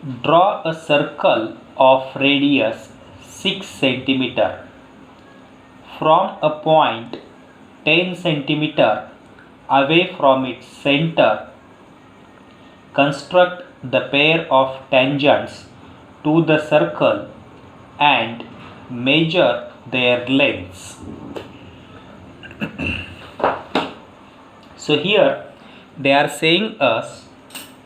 Draw a circle of radius 6 cm from a point 10 cm away from its center. Construct the pair of tangents to the circle and measure their lengths. So here they are saying us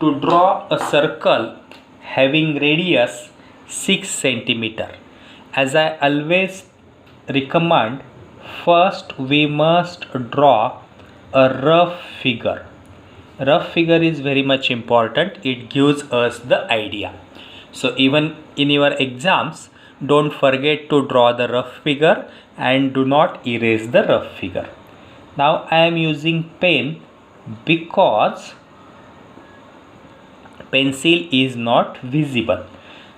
to draw a circle having radius 6 cm. As I always recommend, first we must draw a rough figure. Rough figure is very much important. It gives us the idea. So even in your exams, don't forget to draw the rough figure and do not erase the rough figure. Now I am using pen because pencil is not visible.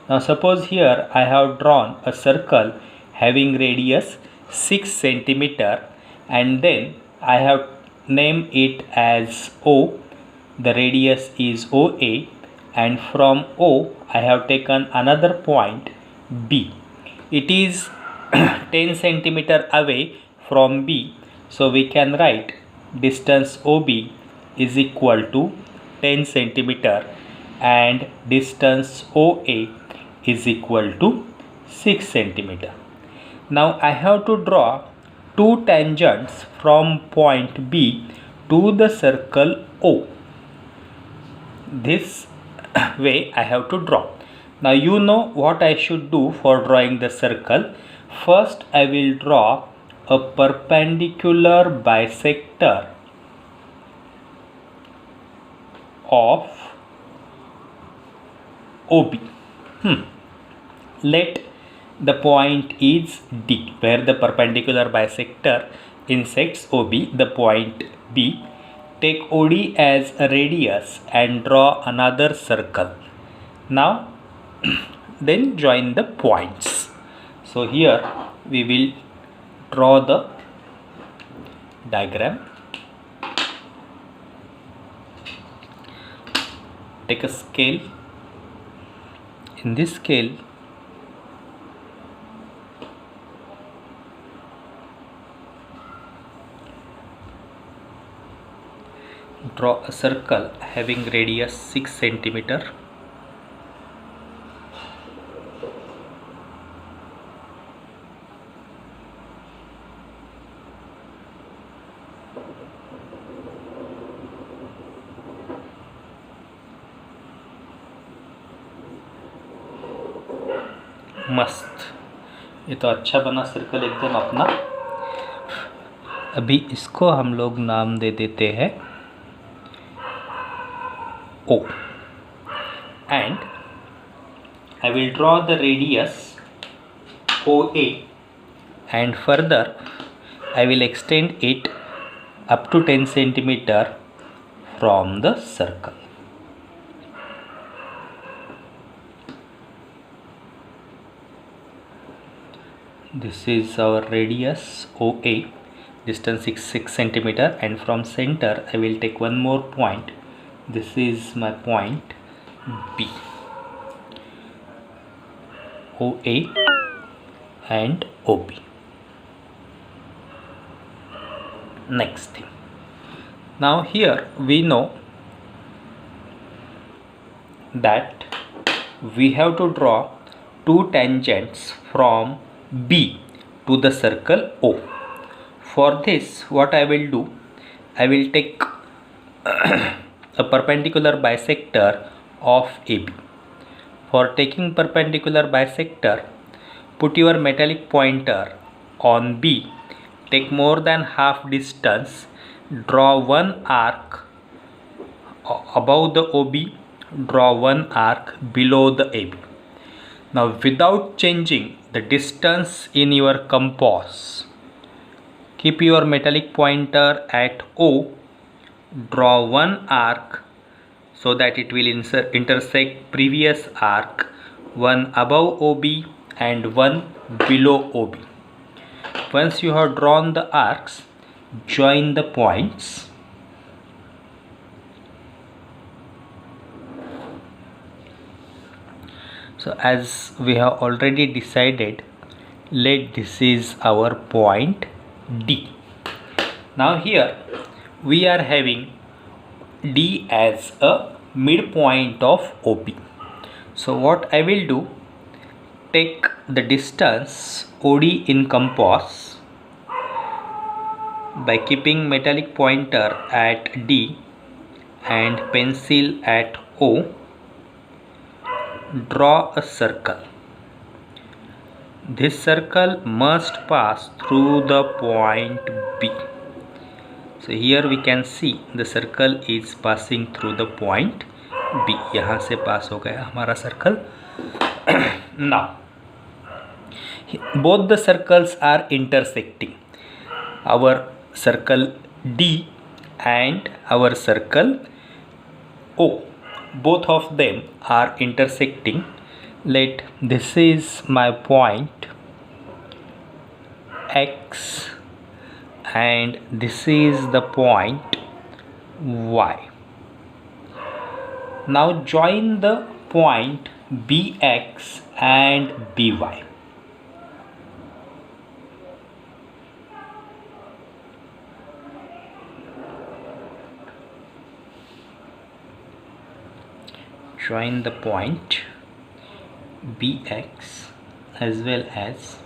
Now suppose here I have drawn a circle having radius 6 cm and then I have named it as O. The radius is OA, and from O I have taken another point B. It is 10 cm away from B, so we can write distance OB is equal to 10 cm and distance OA is equal to 6 cm. Now I have to draw two tangents from point B to the circle O. This way I have to draw. Now you know what I should do for drawing the circle. First I will draw a perpendicular bisector of OB. Let the point is D, where the perpendicular bisector intersects OB, the point B. Take OD as a radius and draw another circle. Now then join the points. So here we will draw the diagram. Take a scale. In this scale, draw a circle having radius 6 cm. मस्त, ये तो अच्छा बना circle एकदम अपना। अभी इसको हम लोग नाम दे देते हैं O, and I will draw the radius OA and further I will extend it up to 10 cm from the circle. This is our radius OA, distance 6 cm, and from center I will take one more point. This is my point B. OA and OB. Next thing. Now here we know that we have to draw two tangents from B to the circle O. For this, what I will do, I will take a perpendicular bisector of AB. For taking perpendicular bisector, put your metallic pointer on B, take more than half distance, draw one arc above the OB, draw one arc below the AB. Now without changing the distance in your compass, keep your metallic pointer at O, draw one arc so that it will intersect previous arc, one above OB and one below OB. Once you have drawn the arcs, join the points. So as we have already decided, let this is our point D. Now here we are having D as a midpoint of OB. So what I will do, take the distance OD in compass by keeping metallic pointer at D and pencil at O. Draw a circle. This circle must pass through the point B. So here we can see the circle is passing through the point B. यहाँ से पास हो गया हमारा circle. Now both the circles are intersecting. Our circle D and our circle O, both of them are intersecting. Let this is my point X and this is the point Y. Now join the point BX and BY. Join the point BX as well as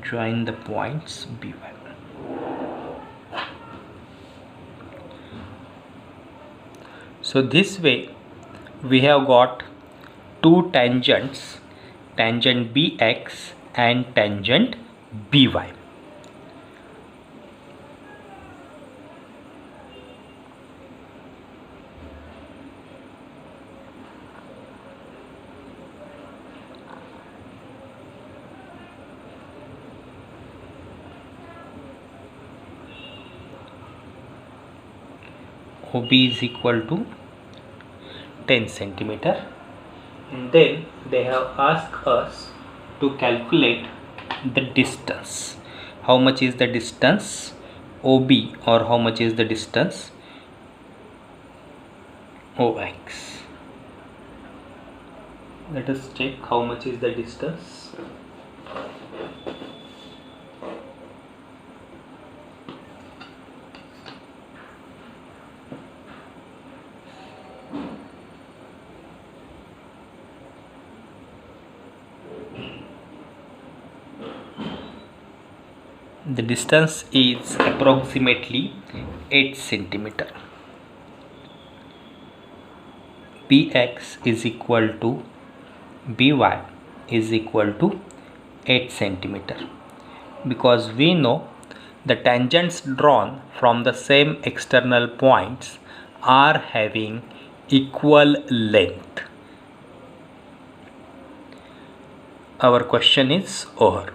join the points BY. So this way we have got two tangents, tangent BX and tangent BY. OB is equal to 10 centimeter. And then they have asked us to calculate the distance. How much is the distance OB, or how much is the distance OX? Let us check how much is the distance. The distance is approximately 8 centimeter. BX is equal to BY is equal to 8 centimeter, because we know the tangents drawn from the same external points are having equal length. Our question is over.